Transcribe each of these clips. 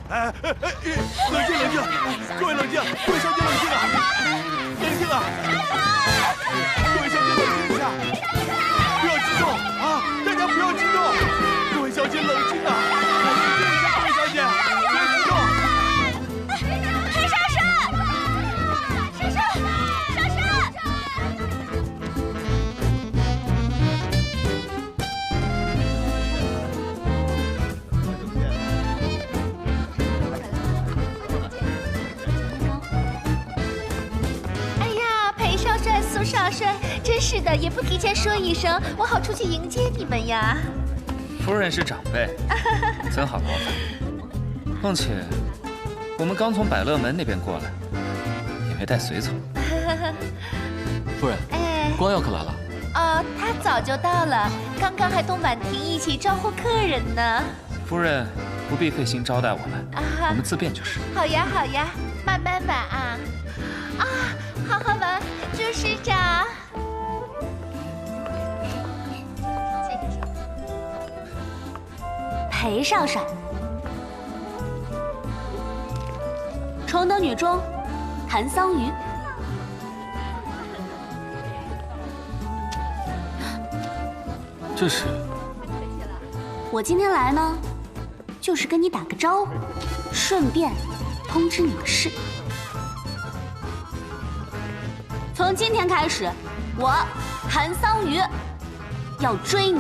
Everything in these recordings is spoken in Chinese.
冷静冷静，各位冷静，各位小姐冷静啊！冷静啊！各位小姐冷静一下，不要激动啊！大家不要激动，各位小姐冷静啊！冷静一下，各位小姐，别激动。裴少帅，少帅，少帅！哎呀，裴少帅、苏少帅，真是的，也不提前说一声，我好出去迎接你们呀。夫人是长辈，怎好劳烦？况且我们刚从百乐门那边过来，也没带随从。夫人，光耀可来了。哦，他早就到了，刚刚还同婉婷一起招呼客人呢。夫人不必费心招待我们，我们自便就是。好呀，好呀，慢慢玩啊！啊，好好玩，朱师长。裴少帅，崇德女中，谭桑榆。这是？我今天来呢，就是跟你打个招呼，顺便通知你个事。从今天开始，我谭桑榆要追你，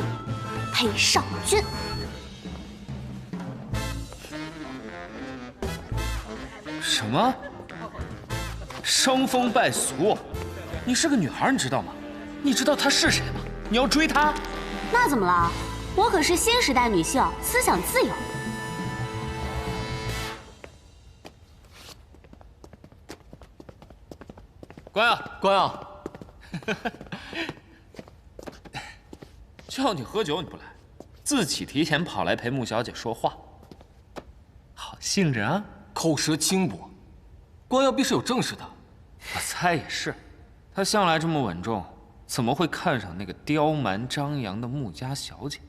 裴少君。什么？伤风败俗？你是个女孩，你知道吗？你知道他是谁吗？你要追他？那怎么了？我可是新时代女性，思想自由。关耀，光耀，叫你喝酒你不来，自己提前跑来陪穆小姐说话，好性子啊！口舌轻薄，光耀必是有正事的。我猜也是，他向来这么稳重，怎么会看上那个刁蛮张扬的穆家小姐？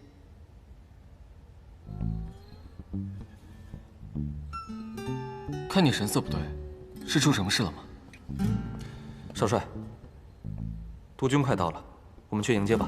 看你神色不对，是出什么事了吗？少帅，督军快到了，我们去迎接吧。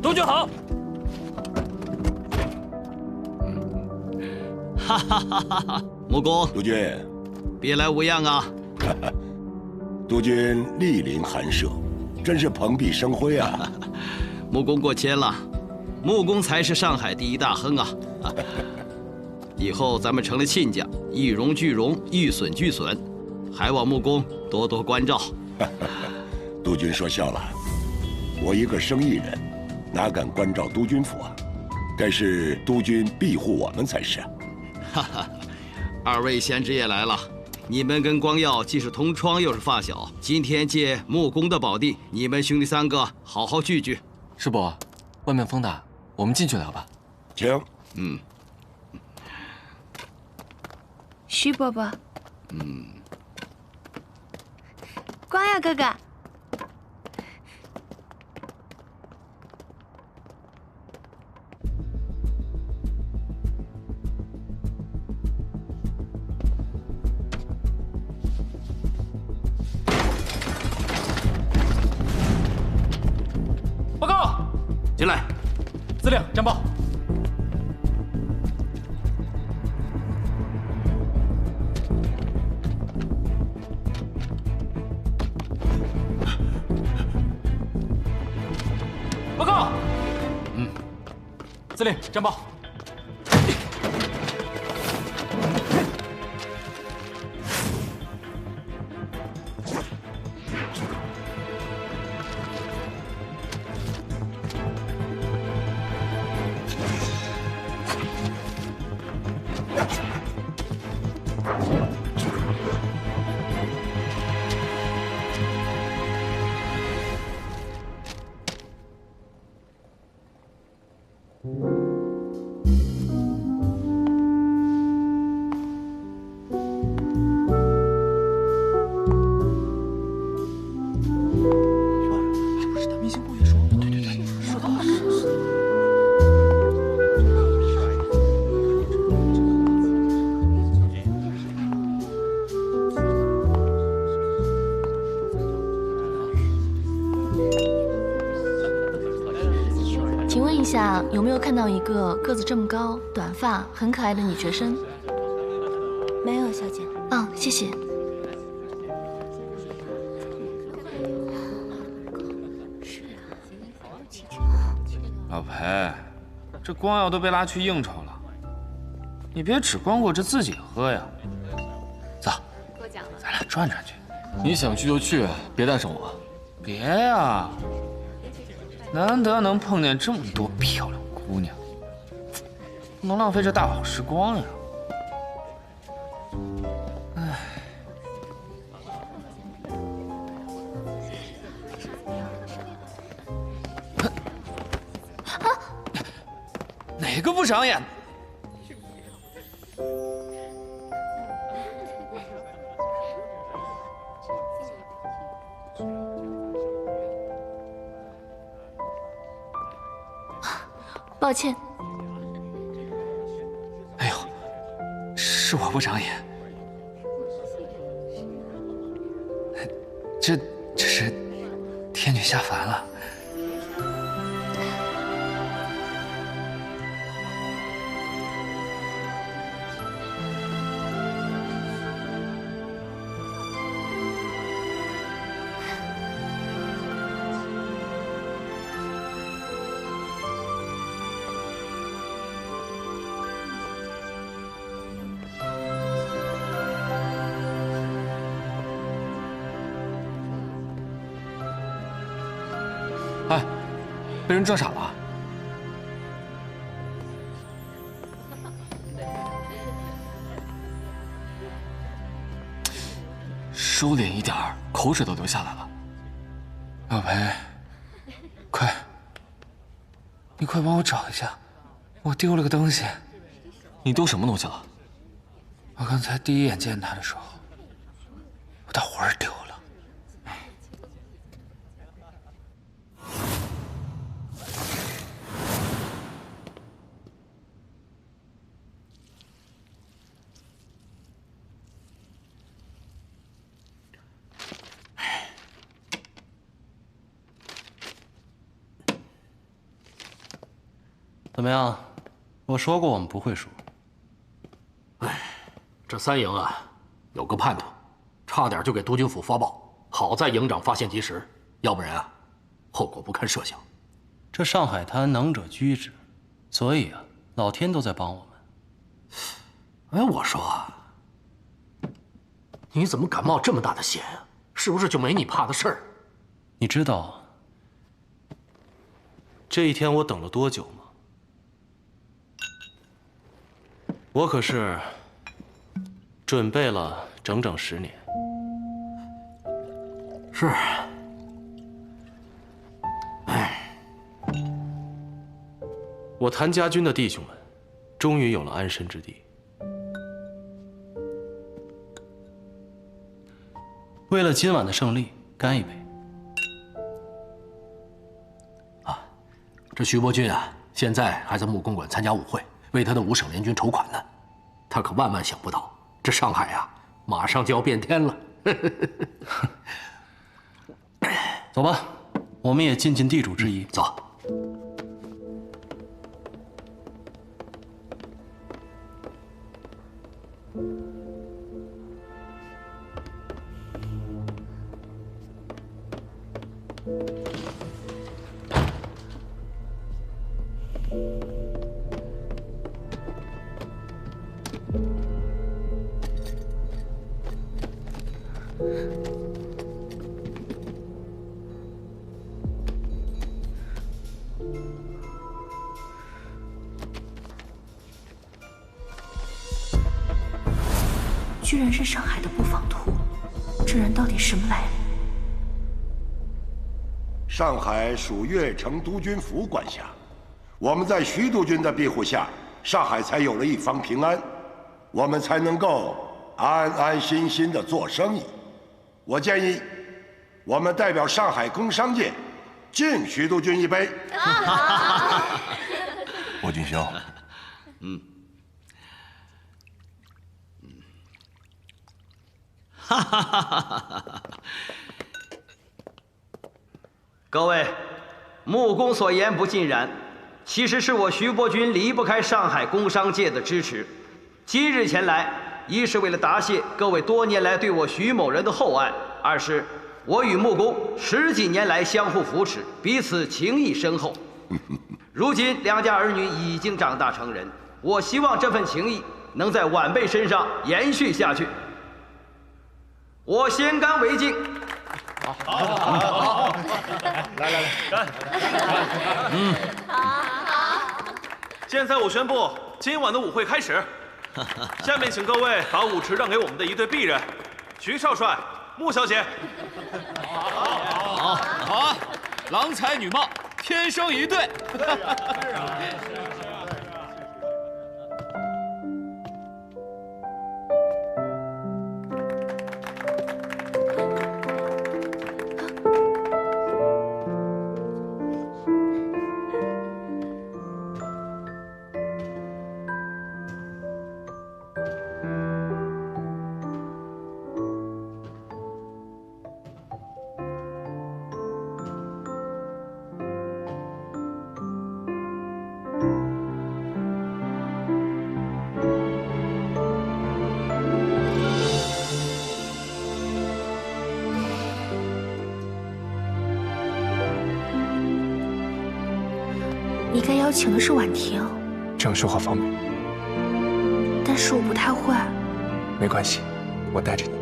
督军好！哈哈哈哈哈！穆公，督军，别来无恙啊！督军莅临寒舍，真是蓬荜生辉啊！穆公过谦了，穆公才是上海第一大亨啊！以后咱们成了亲家，一荣俱荣，一损俱损，还望穆公多多关照。督军说笑了，我一个生意人，哪敢关照督军府啊？该是督军庇护我们才是。哈哈，二位贤侄也来了。你们跟光耀既是同窗又是发小，今天借穆公的宝地，你们兄弟三个好好聚聚。师伯，外面风大，我们进去聊吧。请。徐伯伯。光耀哥哥。报告，进来。司令战报。报告。司令战报。有没有看到一个个子这么高、短发、很可爱的女学生？没有，小姐。哦，谢谢。老裴，这光耀都被拉去应酬了，你别只光顾着自己喝呀。走，咱俩转转去。你想去就去，别带上我。别呀，难得能碰见这么多漂亮姑娘，不能浪费这大好时光呀。唉。哪个不长眼？抱歉。哎呦，是我不长眼。这是天女下凡了。哎，被人撞傻了。收敛一点儿，口水都流下来了。老裴，快，你快帮我找一下，我丢了个东西。你丢什么东西了？我刚才第一眼见他的时候，我的魂儿丢了。怎么样？我说过我们不会输。哎，这三营啊，有个叛徒，差点就给督军府发报，好在营长发现及时，要不然啊，后果不堪设想。这上海滩能者居之，所以啊，老天都在帮我们。哎，我说啊，你怎么敢冒这么大的险啊？是不是就没你怕的事儿？你知道这一天我等了多久吗？我可是准备了整整10年。是。哎，我谭家军的弟兄们，终于有了安身之地。为了今晚的胜利，干一杯！啊，这徐伯钧啊，现在还在木公馆参加舞会，为他的5省联军筹款呢。他可万万想不到，这上海啊，马上就要变天了。走吧，我们也尽尽地主之谊。走。居然是上海的布防图，这人到底什么来历？上海属越城督军府管辖，我们在徐督军的庇护下，上海才有了一方平安，我们才能够安安心心的做生意。我建议，我们代表上海工商界，敬徐督军一杯。伯君兄，哈哈哈哈哈！各位，木公所言不尽然，其实是我徐伯钧离不开上海工商界的支持。今日前来，一是为了答谢各位多年来对我徐某人的厚爱，二是我与穆公10几年来相互扶持，彼此情谊深厚。如今两家儿女已经长大成人，我希望这份情谊能在晚辈身上延续下去。我先干为敬。好，来，干！好。现在我宣布，今晚的舞会开始。下面请各位把舞池让给我们的一对璧人，徐少帅、穆小姐。好啊，郎才女貌，天生一对。你该邀请的是婉婷，这样说话方便。但是我不太会。没关系，我带着你。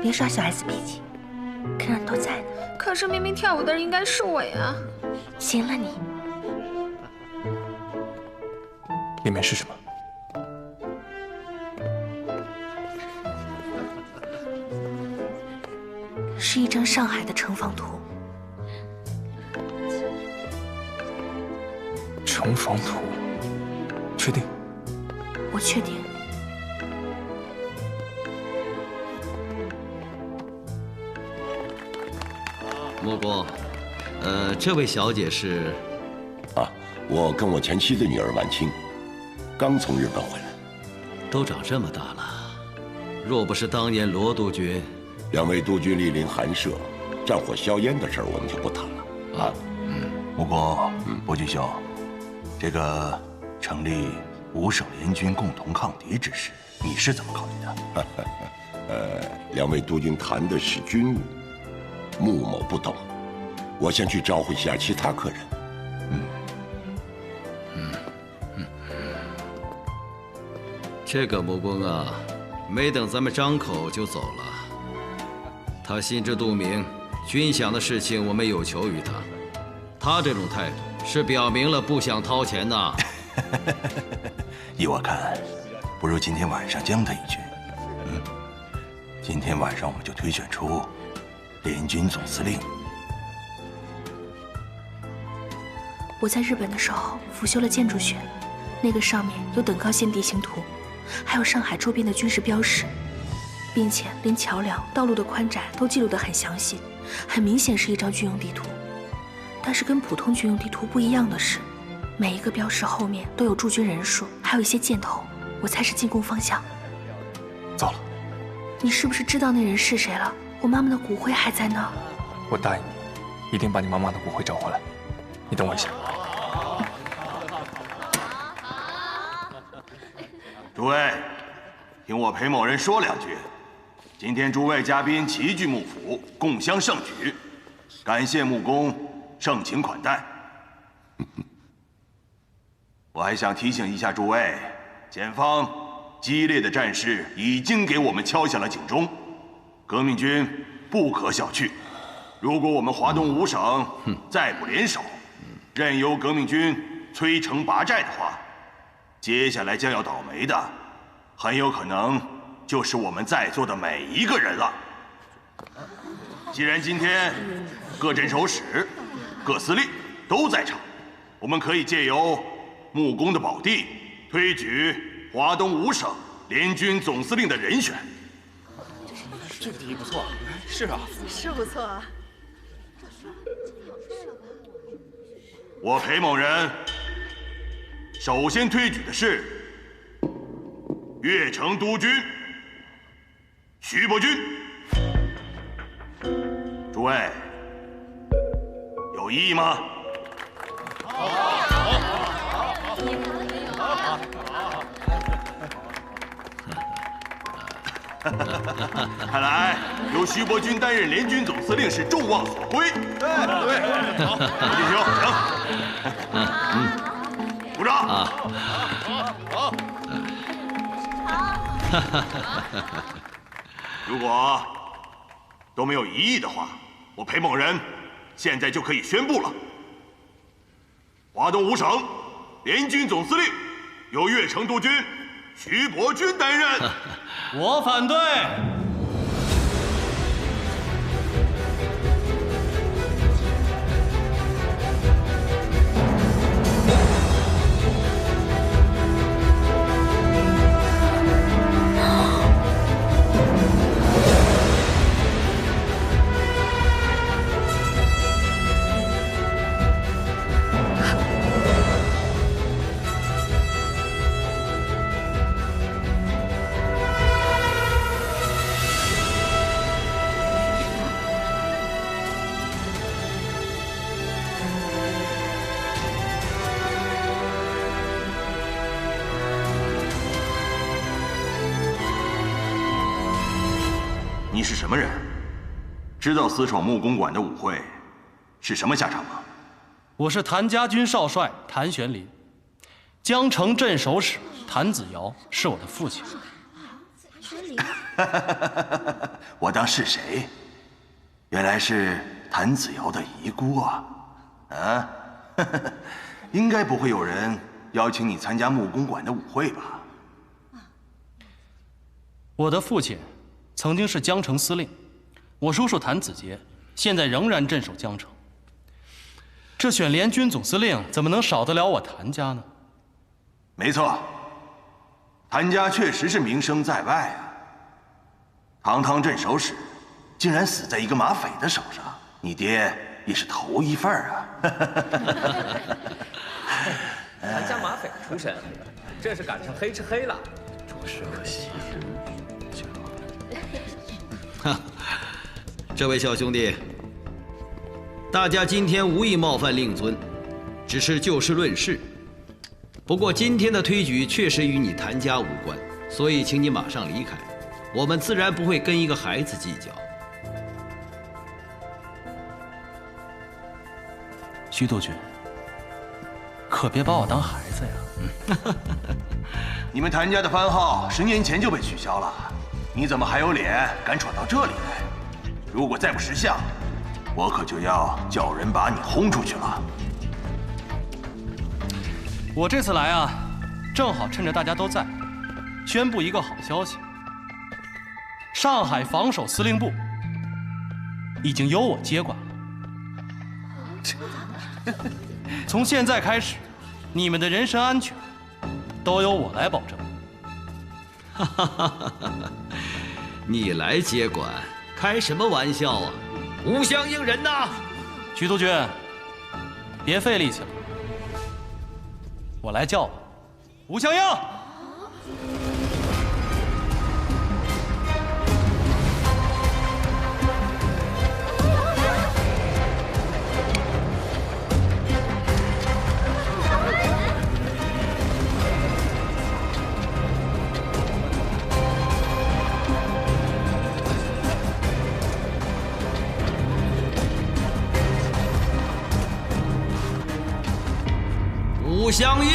别耍小孩子脾气，客人都在呢。可是明明跳舞的人应该是我呀。行了你，里面是什么？是一张上海的城防图。城防图？确定？我确定。穆公，这位小姐是？啊，我跟我前妻的女儿婉清，刚从日本回来。都长这么大了，若不是当年罗督军，两位督军莅临寒舍，战火硝烟的事儿我们就不谈了啊。穆公，伯君兄，这个成立五省联军共同抗敌之事，你是怎么考虑的？两位督军谈的是军务。穆某不懂，我先去招呼一下其他客人。这个穆公啊，没等咱们张口就走了。他心知肚明，军饷的事情我们有求于他。他这种态度是表明了不想掏钱呐。依我看，不如今天晚上将他一军。今天晚上我们就推选出联军总司令。我在日本的时候辅修了建筑学，那个上面有等高线地形图，还有上海周边的军事标识，并且连桥梁、道路的宽窄都记录得很详细，很明显是一张军用地图。但是跟普通军用地图不一样的是，每一个标识后面都有驻军人数，还有一些箭头，我猜是进攻方向。糟了，你是不是知道那人是谁了？我妈妈的骨灰还在那儿。我答应你，一定把你妈妈的骨灰找回来。你等我一下。诸位，听我裴某人说两句。今天诸位嘉宾齐聚穆府，共襄盛举，感谢穆公盛情款待。我还想提醒一下诸位，前方激烈的战事已经给我们敲响了警钟，革命军不可小觑。如果我们华东五省再不联手，任由革命军摧城拔寨的话，接下来将要倒霉的，很有可能就是我们在座的每一个人了。既然今天各镇守使、各司令都在场，我们可以借由木工的宝地，推举华东五省联军总司令的人选。这个提议不错，是啊，是不错啊。我裴某人首先推举的是越城督军徐伯钧。诸位有异议吗？看来由徐伯钧担任联军总司令是众望所归。对，好，刘进行，鼓掌。好。如果都没有异议的话，我裴某人现在就可以宣布了：华东五省联军总司令由越城督军徐伯钧担任。我反对。你是什么人？知道私闯木公馆的舞会是什么下场吗？我是谭家军少帅谭玄林，江城镇守使谭子尧是我的父亲。我当是谁？原来是谭子尧的遗孤啊！啊，应该不会有人邀请你参加木公馆的舞会吧？我的父亲曾经是江城司令，我叔叔谭子杰现在仍然镇守江城。这选联军总司令怎么能少得了我谭家呢？没错，谭家确实是名声在外啊。堂堂镇守使，竟然死在一个马匪的手上，你爹也是头一份啊！谭家马匪出身，这是赶上黑吃黑了，着实可惜。这位小兄弟，大家今天无意冒犯令尊，只是就事论事。不过今天的推举确实与你谭家无关，所以请你马上离开。我们自然不会跟一个孩子计较。徐督军，可别把我当孩子呀！你们谭家的番号10年前就被取消了，你怎么还有脸敢闯到这里来？如果再不识相，我可就要叫人把你轰出去了。我这次来啊，正好趁着大家都在，宣布一个好消息：上海防守司令部已经由我接管了。从现在开始，你们的人身安全都由我来保证。你来接管，开什么玩笑啊！吴相应人呐！徐督军，别费力气了，我来叫吧。吴相应。吴相应，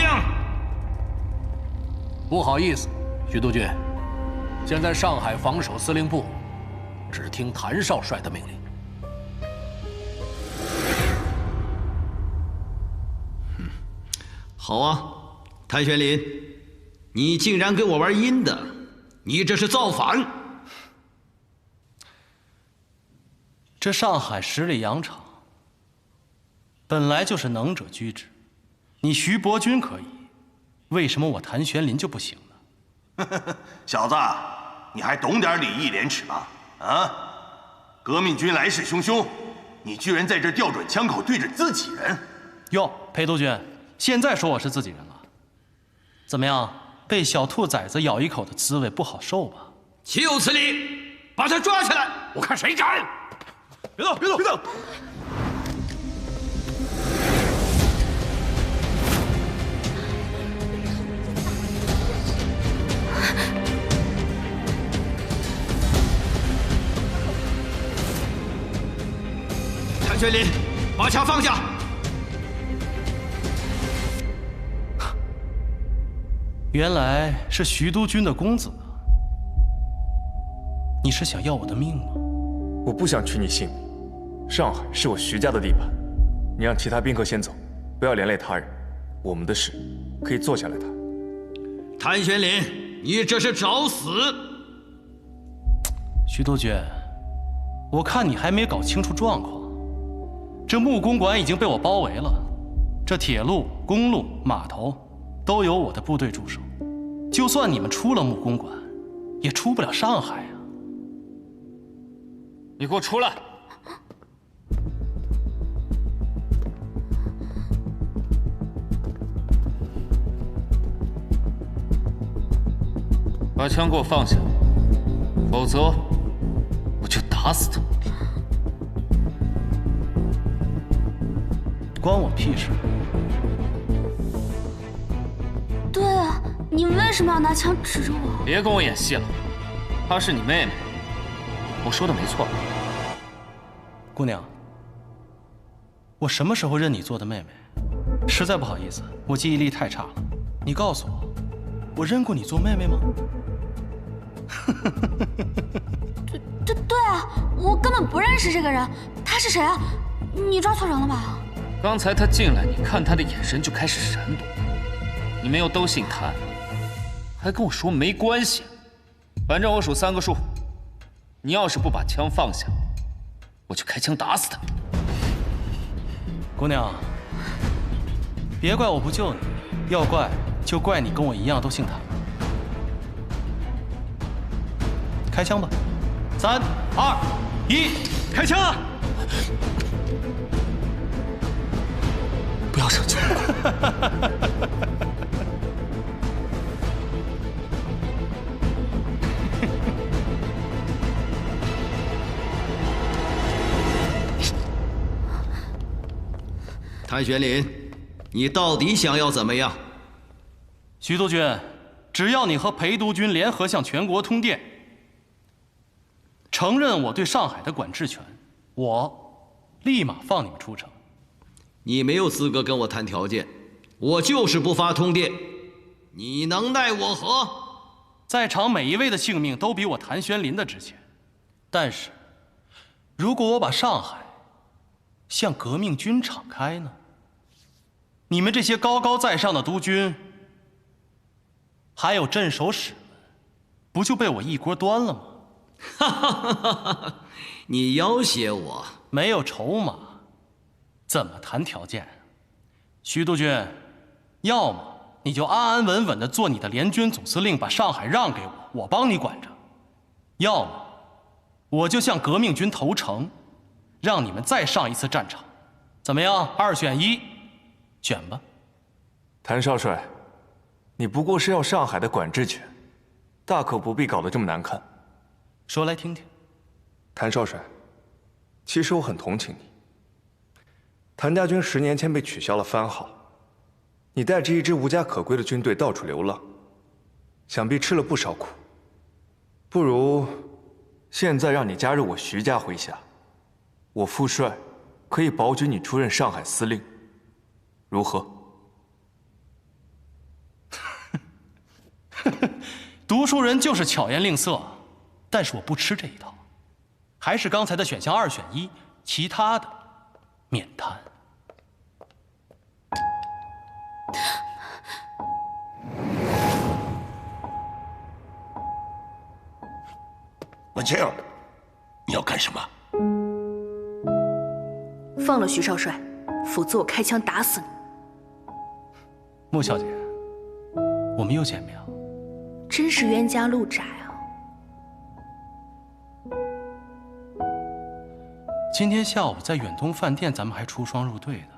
不好意思，徐督军，现在上海防守司令部只听谭少帅的命令。好啊，谭玄林，你竟然跟我玩阴的，你这是造反！这上海十里洋场本来就是能者居之，你徐伯钧可以，为什么我谭玄林就不行呢？小子，你还懂点礼义廉耻吗？啊！革命军来势汹汹，你居然在这调转枪口对着自己人！哟，裴督军，现在说我是自己人了，怎么样？被小兔崽子咬一口的滋味不好受吧？岂有此理！把他抓起来，我看谁敢！别动，别动，别动！谭玄林，把枪放下！原来是徐督军的公子啊！你是想要我的命吗？我不想取你性命。上海是我徐家的地盘，你让其他宾客先走，不要连累他人。我们的事可以坐下来谈。谭玄林，你这是找死！徐督军，我看你还没搞清楚状况。这木公馆已经被我包围了，这铁路、公路、码头都有我的部队驻守。就算你们出了木公馆，也出不了上海啊！你给我出来！把枪给我放下，否则我就打死他！关我屁事！对啊，你为什么要拿枪指着我？别跟我演戏了，她是你妹妹，我说的没错。姑娘，我什么时候认你做的妹妹？实在不好意思，我记忆力太差了。你告诉我，我认过你做妹妹吗？对啊，我根本不认识这个人，他是谁啊？你抓错人了吧？刚才他进来，你看他的眼神就开始闪躲。你们又都姓谭，还跟我说没关系。反正我数3个数，你要是不把枪放下，我就开枪打死他。姑娘，别怪我不救你，要怪就怪你跟我一样都姓谭。开枪吧！3、2、1，开枪啊！不要生气。谭玄林，你到底想要怎么样？徐督军，只要你和裴督军联合向全国通电，承认我对上海的管制权，我立马放你们出城。你没有资格跟我谈条件，我就是不发通电，你能奈我何？在场每一位的性命都比我谭玄林的值钱，但是，如果我把上海向革命军敞开呢？你们这些高高在上的督军，还有镇守使们，不就被我一锅端了吗？哈哈哈哈哈！你要挟我？没有筹码，怎么谈条件？徐督军，要么你就安安稳稳地做你的联军总司令，把上海让给我，我帮你管着；要么我就向革命军投诚，让你们再上一次战场。怎么样？2选1，选吧。谭少帅，你不过是要上海的管制权，大可不必搞得这么难看。说来听听。谭少帅，其实我很同情你。谭家军10年前被取消了番号，你带着一支无家可归的军队到处流浪，想必吃了不少苦。不如现在让你加入我徐家麾下，我副帅可以保举你出任上海司令，如何？读书人就是巧言令色，但是我不吃这一套，还是刚才的选项2选1，其他的免谈。文清，你要干什么？放了徐少帅，否则我开枪打死你。穆小姐，我们又见面了。真是冤家路窄啊！今天下午在远东饭店，咱们还出双入对的，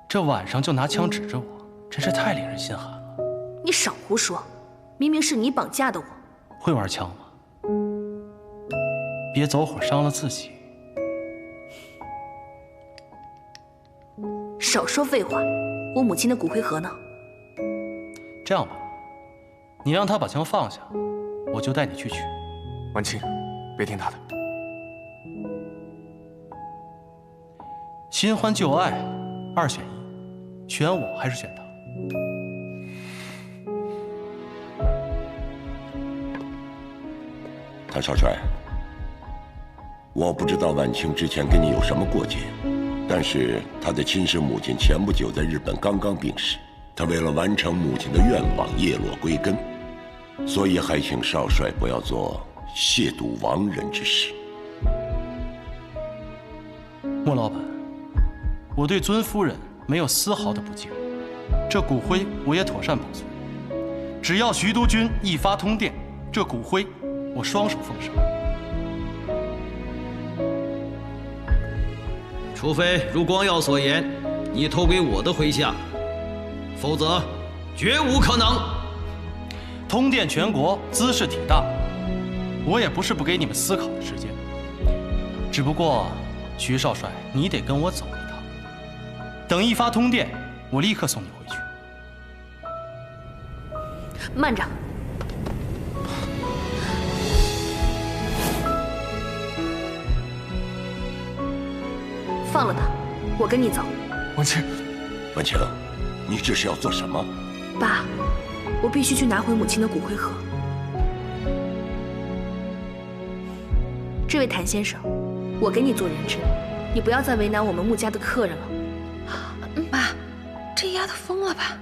这晚上就拿枪指着我，真是太令人心寒了。你少胡说，明明是你绑架的我。会玩枪吗？别走火伤了自己。少说废话，我母亲的骨灰盒呢？这样吧，你让他把枪放下，我就带你去取。婉清，别听他的。新欢旧爱，2选1，选我还是选他？谭少帅，我不知道婉清之前跟你有什么过节，但是她的亲生母亲前不久在日本刚刚病逝，她为了完成母亲的愿望，叶落归根，所以还请少帅不要做亵渎亡人之事。穆老板，我对尊夫人没有丝毫的不敬，这骨灰我也妥善保存。只要徐督军一发通电，这骨灰我双手奉上。除非如光耀所言，你偷给我的麾下，否则绝无可能。通电全国，兹事体大，我也不是不给你们思考的时间，只不过徐少帅，你得跟我走一趟。等一发通电，我立刻送你回去。慢着！放了他，我跟你走。婉清，婉清，你这是要做什么？爸，我必须去拿回母亲的骨灰盒。这位谭先生，我给你做人质，你不要再为难我们穆家的客人了。妈，这丫头疯了吧？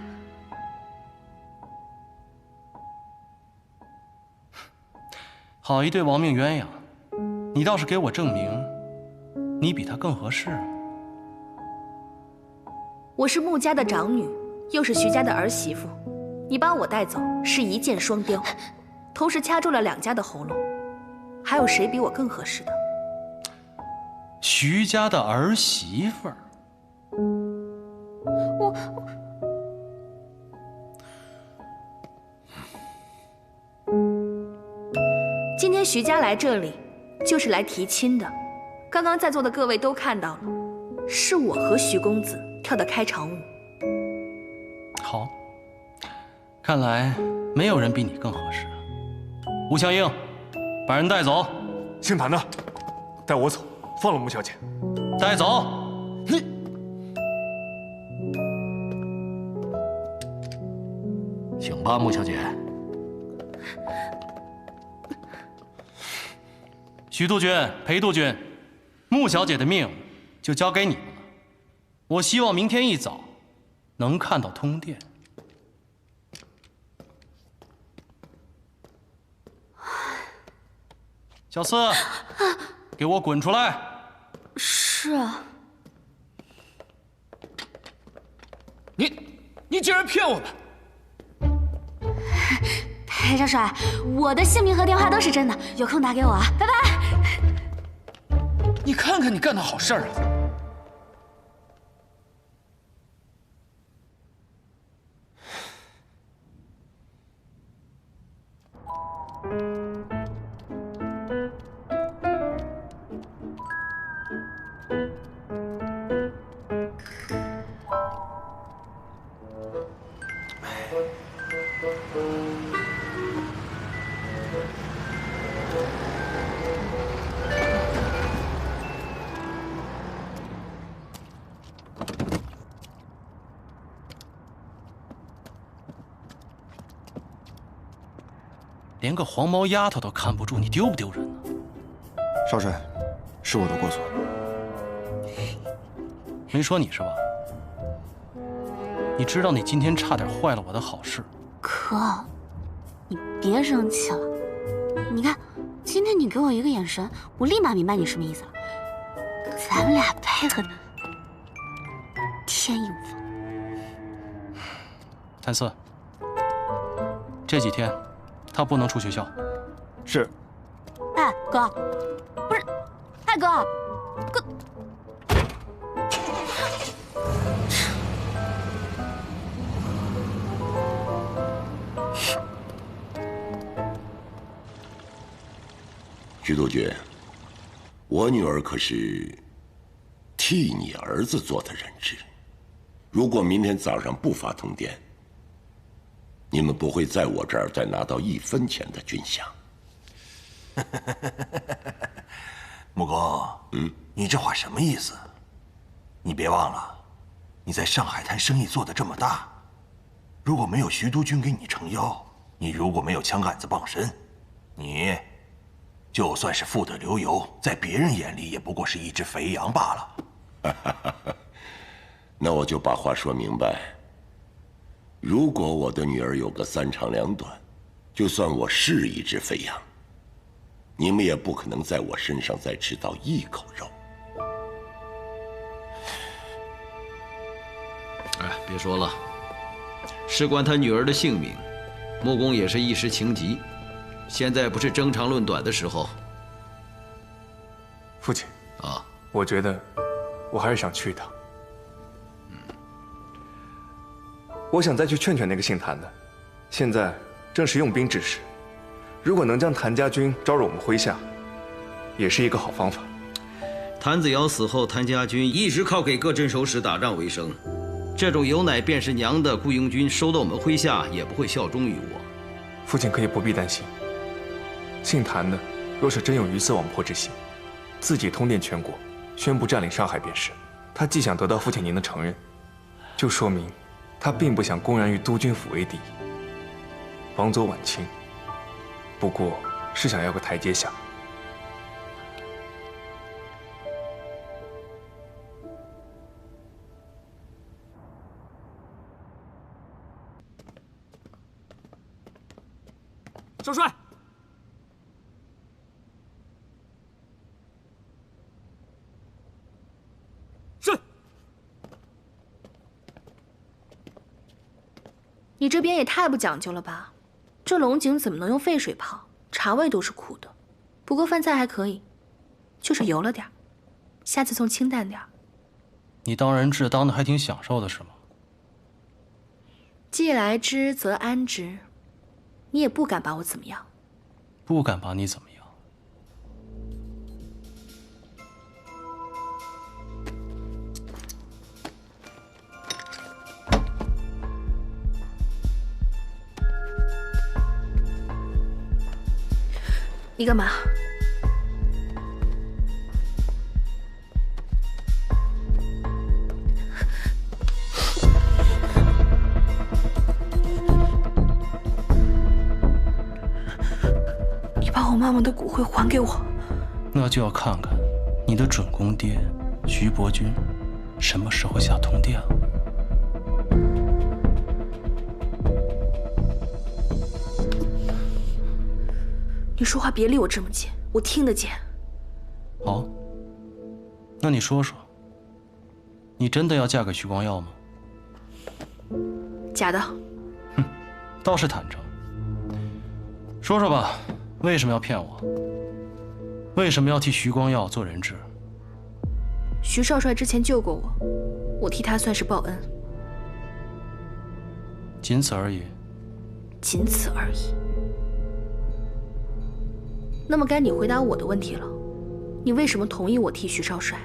好一对亡命鸳鸯，你倒是给我证明，你比他更合适。我是穆家的长女，又是徐家的儿媳妇，你把我带走是一箭双雕，同时掐住了2家的喉咙，还有谁比我更合适的？徐家的儿媳妇儿，今天徐家来这里，就是来提亲的。刚刚在座的各位都看到了，是我和徐公子跳的开场舞。好，看来没有人比你更合适。吴香英，把人带走。姓谭的，带我走，放了穆小姐。带走。你。请吧，穆小姐。徐督军、裴督军，穆小姐的命就交给你们了。我希望明天一早能看到通电。小四，给我滚出来！是啊。你竟然骗我们！裴少帅，我的姓名和电话都是真的，有空打给我啊，拜拜。你看看你干的好事儿啊！连个黄毛丫头都看不住，你丢不丢人呢？少帅，是我的过错。没说你是吧？你知道你今天差点坏了我的好事。可，你别生气了。你看，今天你给我一个眼神，我立马明白你什么意思了。咱们俩配合的天衣无缝。谭四，这几天他不能出学校。是。哎，哥，不是，哎哥，哥。 徐督军，我女儿可是替你儿子做的人质。如果明天早上不发通电，你们不会在我这儿再拿到1分钱的军饷。木工，你这话什么意思？你别忘了，你在上海滩生意做得这么大，如果没有徐督军给你撑腰，你如果没有枪杆子傍身，你。 就算是富得流油，在别人眼里也不过是一只肥羊罢了。那我就把话说明白。如果我的女儿有个3长2短，就算我是一只肥羊，你们也不可能在我身上再吃到1口肉。哎，别说了，事关他女儿的性命，木工也是一时情急。 现在不是争长论短的时候。父亲啊，我觉得我还是想去一趟。我想再去劝劝那个姓谭的，现在正是用兵之时，如果能将谭家军招入我们麾下，也是一个好方法。谭子尧死后，谭家军一直靠给各镇守使打仗为生，这种有奶便是娘的雇佣军收到我们麾下，也不会效忠于我。父亲可以不必担心。 姓谭的，若是真有鱼死网破之心，自己通电全国，宣布占领上海便是。他既想得到父亲您的承认，就说明他并不想公然与督军府为敌，往左晚清。不过是想要个台阶下。少帅。 你这边也太不讲究了吧？这龙井怎么能用沸水泡？茶味都是苦的。不过饭菜还可以，就是油了点儿，下次送清淡点儿。你当人质当的还挺享受的是吗？既来之则安之，你也不敢把我怎么样。不敢把你怎么样。 你干嘛？你把我妈妈的骨灰还给我。那就要看看你的准公爹徐伯钧什么时候下通电了。 你说话别离我这么近，我听得见。好，那你说说，你真的要嫁给徐光耀吗？假的。哼，倒是坦诚。说说吧，为什么要骗我？为什么要替徐光耀做人质？徐少帅之前救过我，我替他算是报恩。仅此而已。仅此而已。 那么该你回答我的问题了，你为什么同意我替徐少帅？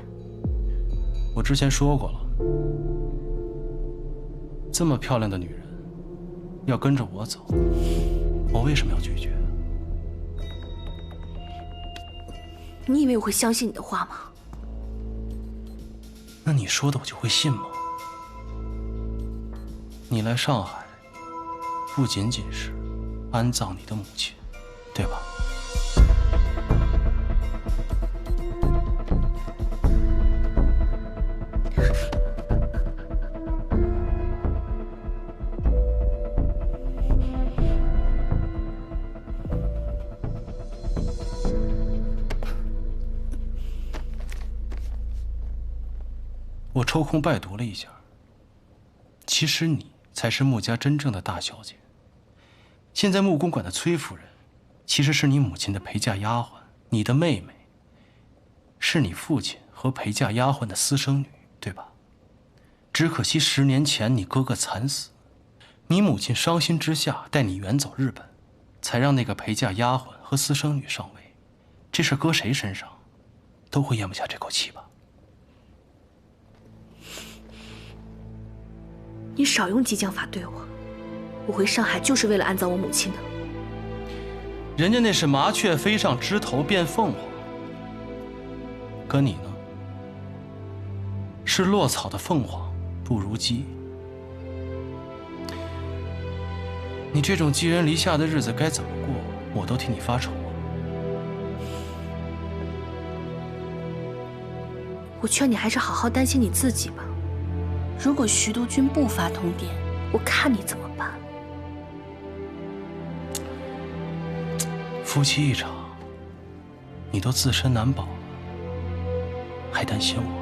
我之前说过了，这么漂亮的女人要跟着我走，我为什么要拒绝？你以为我会相信你的话吗？那你说的我就会信吗？你来上海，不仅仅是安葬你的母亲，对吧？抽空拜读了一下。其实你才是穆家真正的大小姐。现在穆公馆的崔夫人，其实是你母亲的陪嫁丫鬟，你的妹妹是你父亲和陪嫁丫鬟的私生女，对吧？只可惜10年前你哥哥惨死，你母亲伤心之下带你远走日本，才让那个陪嫁丫鬟和私生女上位。这事搁谁身上，都会咽不下这口气吧？你少用激将法对我，我回上海就是为了安葬我母亲的。人家那是麻雀飞上枝头变凤凰，可你呢？是落草的凤凰不如鸡。你这种寄人篱下的日子该怎么过，我都替你发愁啊。我劝你还是好好担心你自己吧。如果徐督军不发通电，我看你怎么办。夫妻一场，你都自身难保了，还担心我？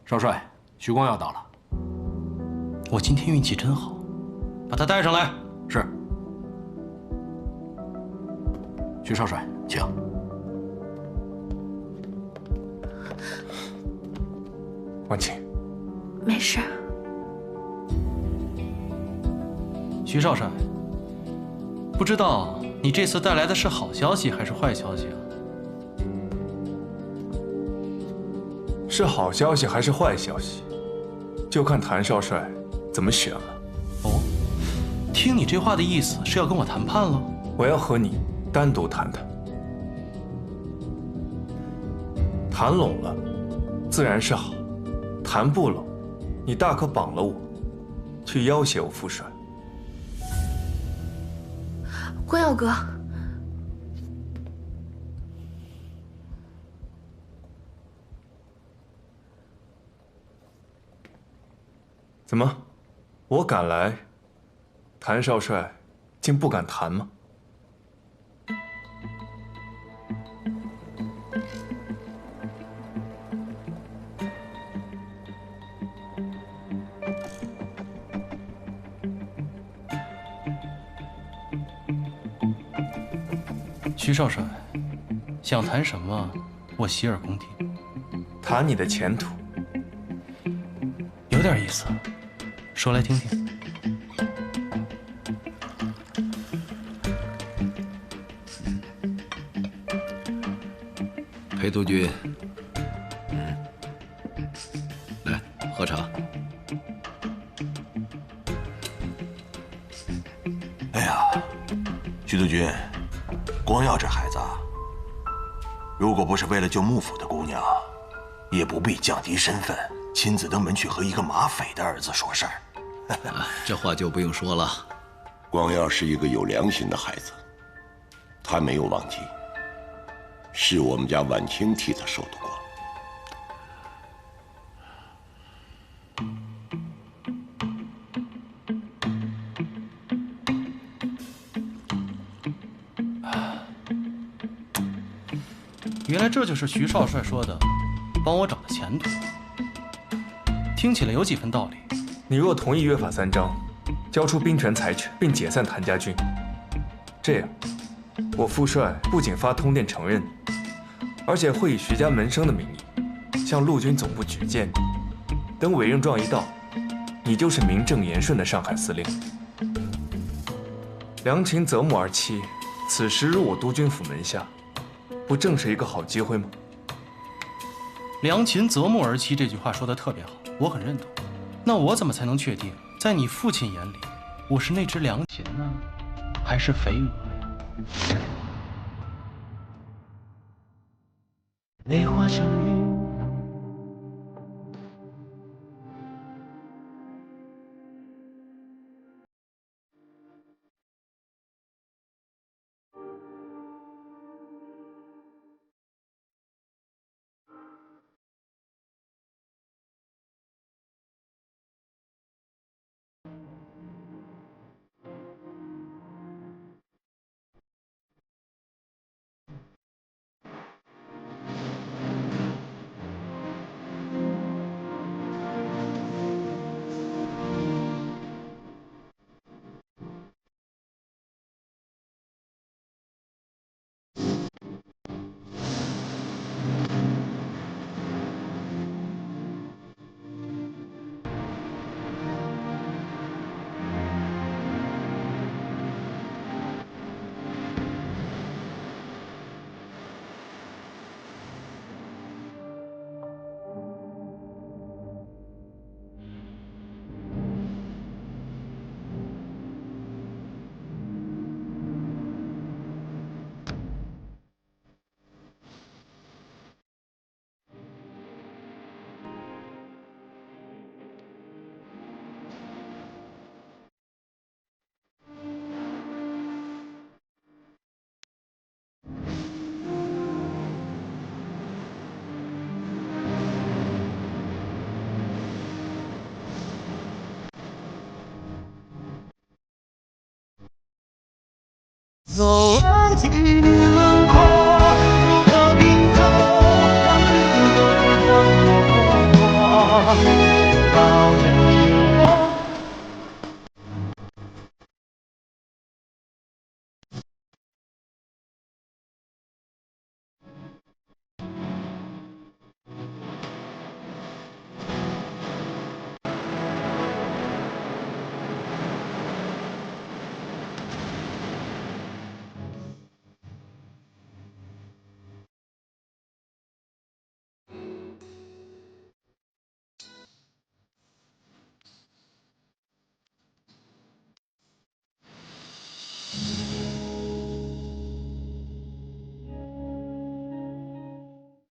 少帅，徐光耀到了。我今天运气真好，把他带上来。是。徐少帅，请。万青，没事。徐少帅，不知道你这次带来的是好消息还是坏消息啊？是好消息还是坏消息，就看谭少帅怎么选了。哦，听你这话的意思是要跟我谈判了？我要和你单独谈谈。谈拢了，自然是好；谈不拢，你大可绑了我，去要挟我父帅。光耀哥。怎么，我敢来，谭少帅竟不敢谈吗？徐少帅，想谈什么，我洗耳恭听。谈你的前途。有点意思，说来听听。裴督军，来喝茶。哎呀，徐督军，光耀这孩子，如果不是为了救幕府的姑娘，也不必降低身份，亲自登门去和一个马匪的儿子说事儿。这话就不用说了。光耀是一个有良心的孩子，他没有忘记，是我们家晚清替他受的过。原来这就是徐少帅说的帮我找的前途，听起来有几分道理。你若同意约法3章，交出兵权财权，并解散谭家军，这样，我父帅不仅发通电承认，而且会以徐家门生的名义，向陆军总部举荐你。等委任状一到，你就是名正言顺的上海司令。良禽择木而栖，此时入我督军府门下，不正是一个好机会吗？良禽择木而栖这句话说得特别好，我很认同。那我怎么才能确定，在你父亲眼里，我是那只良禽呢，还是肥鹅呀？泪化成雨，走。